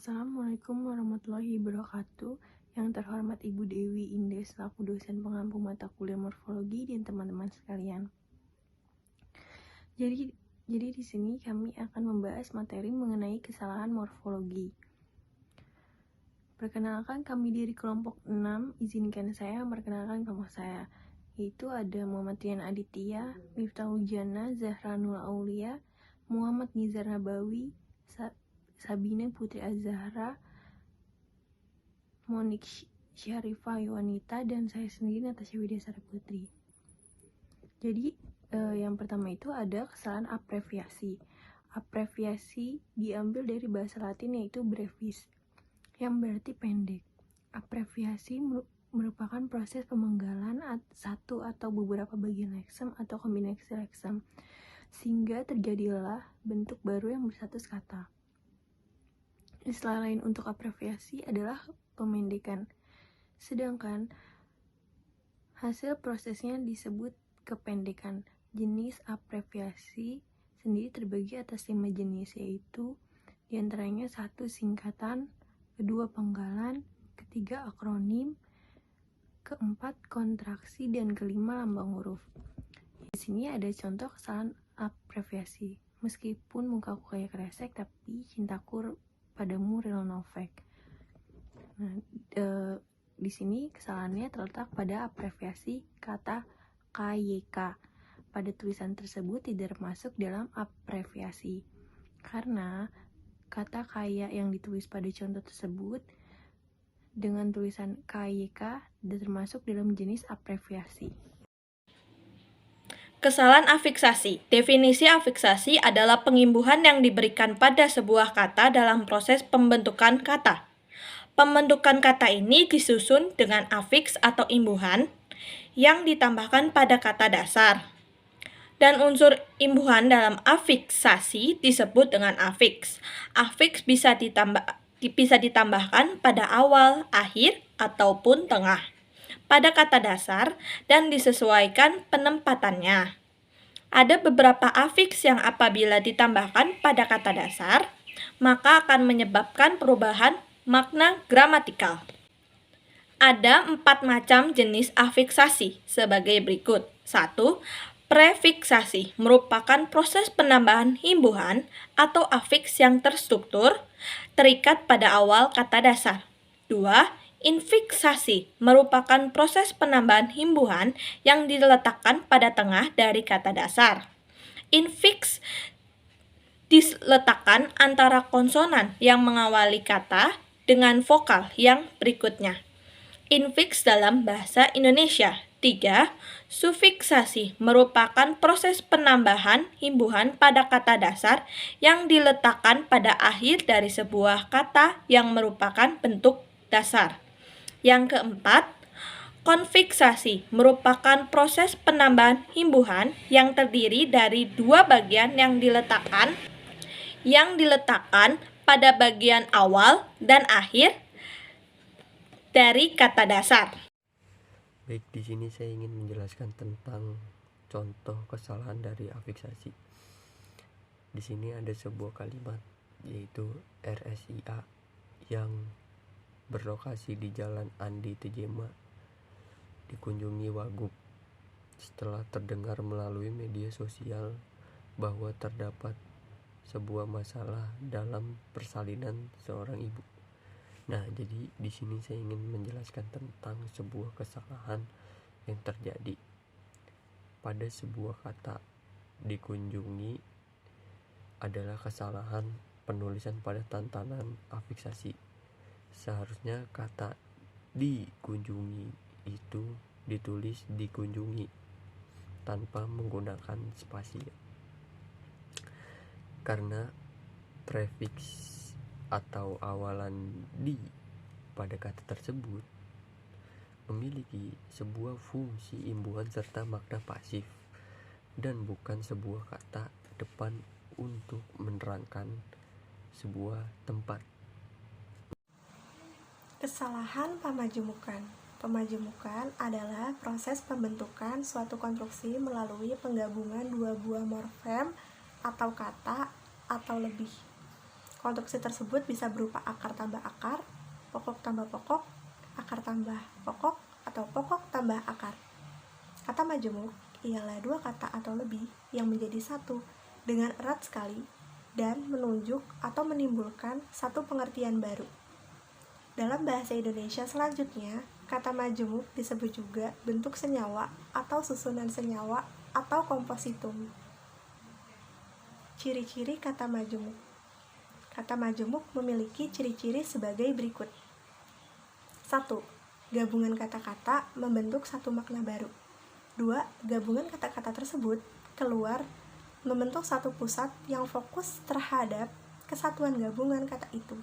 Assalamualaikum warahmatullahi wabarakatuh. Yang terhormat Ibu Dewi Indes selaku dosen pengampu mata kuliah morfologi dan teman-teman sekalian. Jadi di sini kami akan membahas materi mengenai kesalahan morfologi. Perkenalkan, kami dari kelompok 6. Izinkan saya memperkenalkan kelompok saya, yaitu ada Muhammad Rian Aditya, Miftahul Jannah, Zahranul Aulia, Muhammad Nizar Nabawi, Sabina Putri Az-Zahra, Monik Syarifah Yuwanita, dan saya sendiri Natasha Widyasari Putri. Jadi yang pertama itu ada kesalahan abreviasi. Abreviasi diambil dari bahasa Latin yaitu brevis, yang berarti pendek. Abreviasi merupakan proses pemenggalan satu atau beberapa bagian leksem atau kombinasi leksem, sehingga terjadilah bentuk baru yang berstatus kata. Istilah lain untuk abreviasi adalah pemendekan, sedangkan hasil prosesnya disebut kependekan. Jenis abreviasi sendiri terbagi atas 5 jenis, yaitu diantaranya 1. Singkatan, 2. Penggalan, 3. Akronim, 4. Kontraksi, dan 5. Lambang huruf. Di sini ada contoh kesalahan abreviasi. Meskipun mukaku kayak kresek, tapi cintaku padamu real novel. Nah, di sini kesalahannya terletak pada abreviasi kata KYK. Pada tulisan tersebut tidak termasuk dalam abreviasi, karena kata kaya yang ditulis pada contoh tersebut dengan tulisan KYK tidak termasuk dalam jenis abreviasi. Kesalahan afiksasi. Definisi afiksasi adalah pengimbuhan yang diberikan pada sebuah kata dalam proses pembentukan kata. Pembentukan kata ini disusun dengan afiks atau imbuhan yang ditambahkan pada kata dasar. Dan unsur imbuhan dalam afiksasi disebut dengan afiks. Afiks bisa ditambahkan pada awal, akhir, ataupun tengah pada kata dasar dan disesuaikan penempatannya. Ada beberapa afiks yang apabila ditambahkan pada kata dasar, maka akan menyebabkan perubahan makna gramatikal. Ada 4 macam jenis afiksasi sebagai berikut. 1. Prefiksasi merupakan proses penambahan imbuhan atau afiks yang terstruktur, terikat pada awal kata dasar. 2. Infiksasi merupakan proses penambahan imbuhan yang diletakkan pada tengah dari kata dasar. Infiks diletakkan antara konsonan yang mengawali kata dengan vokal yang berikutnya. Infiks dalam bahasa Indonesia. 3. Sufiksasi merupakan proses penambahan imbuhan pada kata dasar yang diletakkan pada akhir dari sebuah kata yang merupakan bentuk dasar. Yang keempat, konfiksasi merupakan proses penambahan imbuhan yang terdiri dari 2 bagian yang diletakkan pada bagian awal dan akhir dari kata dasar. Baik, di sini saya ingin menjelaskan tentang contoh kesalahan dari afiksasi. Di sini ada sebuah kalimat yaitu RSIA yang berlokasi di Jalan Andi Tejema dikunjungi Wagub setelah terdengar melalui media sosial bahwa terdapat sebuah masalah dalam persalinan seorang ibu. Nah, jadi di sini saya ingin menjelaskan tentang sebuah kesalahan yang terjadi pada sebuah kata dikunjungi adalah kesalahan penulisan pada tantanan afiksasi. Seharusnya kata dikunjungi itu ditulis dikunjungi tanpa menggunakan spasi, karena prefiks atau awalan di pada kata tersebut memiliki sebuah fungsi imbuhan serta makna pasif dan bukan sebuah kata depan untuk menerangkan sebuah tempat. Kesalahan pemajemukan. Pemajemukan adalah proses pembentukan suatu konstruksi melalui penggabungan 2 buah morfem atau kata atau lebih. Konstruksi tersebut bisa berupa akar tambah akar, pokok tambah pokok, akar tambah pokok, atau pokok tambah akar. Kata majemuk ialah dua kata atau lebih yang menjadi satu dengan erat sekali dan menunjuk atau menimbulkan satu pengertian baru. Dalam bahasa Indonesia selanjutnya, kata majemuk disebut juga bentuk senyawa atau susunan senyawa atau kompositum. Ciri-ciri kata majemuk. Kata majemuk memiliki ciri-ciri sebagai berikut. 1. Gabungan kata-kata membentuk satu makna baru. 2. Gabungan kata-kata tersebut keluar membentuk satu pusat yang fokus terhadap kesatuan gabungan kata itu,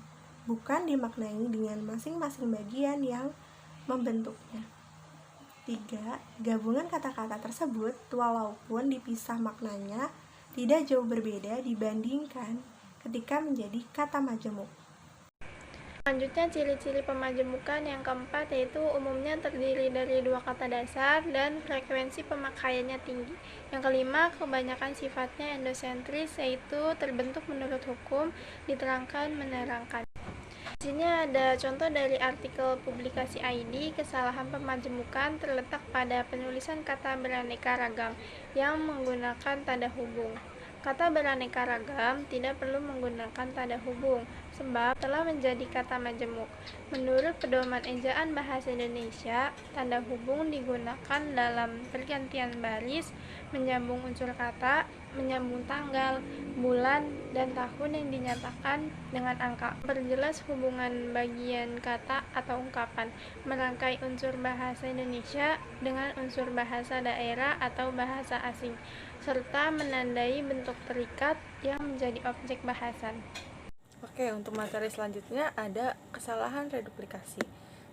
bukan dimaknai dengan masing-masing bagian yang membentuknya. 3. Gabungan kata-kata tersebut, walaupun dipisah maknanya, tidak jauh berbeda dibandingkan ketika menjadi kata majemuk. Selanjutnya, ciri-ciri pemajemukan yang keempat yaitu umumnya terdiri dari dua kata dasar dan frekuensi pemakaiannya tinggi. Yang kelima, kebanyakan sifatnya endosentris, yaitu terbentuk menurut hukum, diterangkan, menerangkan. Di sini ada contoh dari artikel publikasi ID. Kesalahan pemajemukan terletak pada penulisan kata beraneka ragam yang menggunakan tanda hubung. Kata beraneka ragam tidak perlu menggunakan tanda hubung, sebab telah menjadi kata majemuk. Menurut Pedoman Ejaan Bahasa Indonesia, tanda hubung digunakan dalam pergantian baris, menyambung unsur kata, menyambung tanggal, bulan, dan tahun yang dinyatakan dengan angka, perjelas hubungan bagian kata atau ungkapan, merangkai unsur bahasa Indonesia dengan unsur bahasa daerah atau bahasa asing, serta menandai bentuk terikat yang menjadi objek bahasan. Oke, untuk materi selanjutnya ada kesalahan reduplikasi.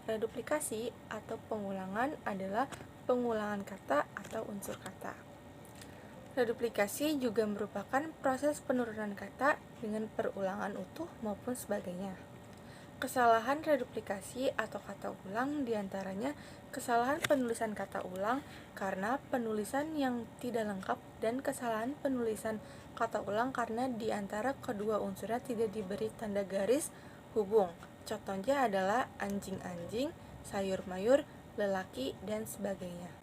Reduplikasi atau pengulangan adalah pengulangan kata atau unsur kata. Reduplikasi juga merupakan proses penurunan kata dengan perulangan utuh maupun sebagainya. Kesalahan reduplikasi atau kata ulang diantaranya kesalahan penulisan kata ulang karena penulisan yang tidak lengkap dan kesalahan penulisan kata ulang karena di antara kedua unsurnya tidak diberi tanda garis hubung. Contohnya adalah anjing-anjing, sayur-mayur, lelaki, dan sebagainya.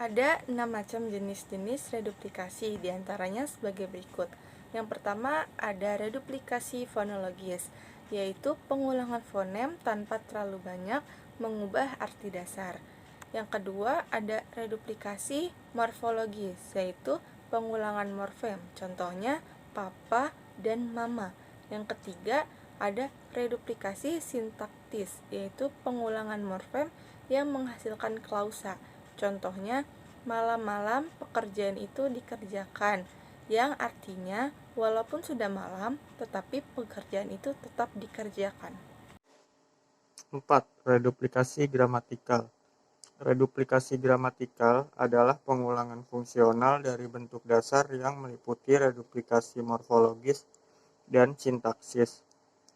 Ada 6 macam jenis-jenis reduplikasi, diantaranya sebagai berikut. Yang pertama ada reduplikasi fonologis, yaitu pengulangan fonem tanpa terlalu banyak mengubah arti dasar. Yang kedua ada reduplikasi morfologis, yaitu pengulangan morfem, contohnya papa dan mama. Yang ketiga ada reduplikasi sintaktis, yaitu pengulangan morfem yang menghasilkan klausa, contohnya malam-malam pekerjaan itu dikerjakan, yang artinya walaupun sudah malam tetapi pekerjaan itu tetap dikerjakan. 4. Reduplikasi gramatikal. Reduplikasi gramatikal adalah pengulangan fungsional dari bentuk dasar yang meliputi reduplikasi morfologis dan sintaksis.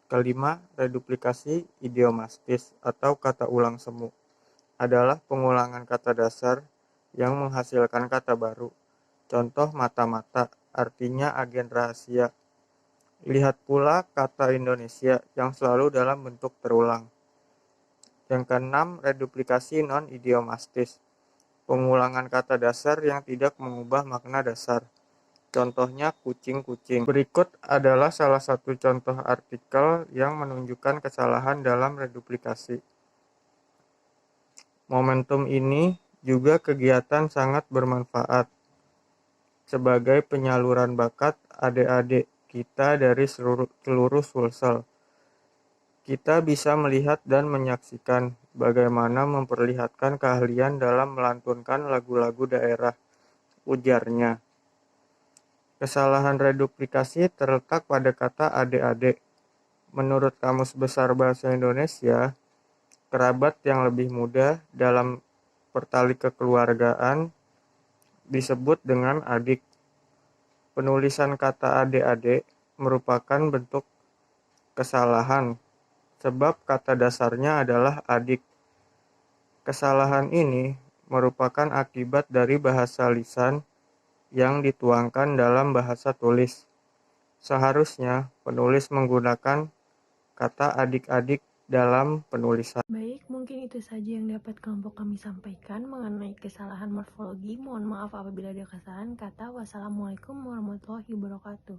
Kelima, reduplikasi idiomastis atau kata ulang semu adalah pengulangan kata dasar yang menghasilkan kata baru. Contoh mata-mata artinya agen rahasia. Lihat pula kata Indonesia yang selalu dalam bentuk terulang. Yang keenam, reduplikasi non-idiomastis, pengulangan kata dasar yang tidak mengubah makna dasar. Contohnya kucing-kucing. Berikut adalah salah satu contoh artikel yang menunjukkan kesalahan dalam reduplikasi. Momentum ini juga kegiatan sangat bermanfaat sebagai penyaluran bakat adik-adik kita dari seluruh Sulsel. Kita bisa melihat dan menyaksikan bagaimana memperlihatkan keahlian dalam melantunkan lagu-lagu daerah, ujarnya. Kesalahan reduplikasi terletak pada kata adik-adik. Menurut Kamus Besar Bahasa Indonesia, kerabat yang lebih muda dalam pertali kekeluargaan disebut dengan adik. Penulisan kata adik-adik merupakan bentuk kesalahan sebab kata dasarnya adalah adik. Kesalahan ini merupakan akibat dari bahasa lisan yang dituangkan dalam bahasa tulis. Seharusnya penulis menggunakan kata adik-adik dalam penulisan. Baik, mungkin itu saja yang dapat kelompok kami sampaikan mengenai kesalahan morfologi. Mohon maaf apabila ada kesalahan kata. Wassalamualaikum warahmatullahi wabarakatuh.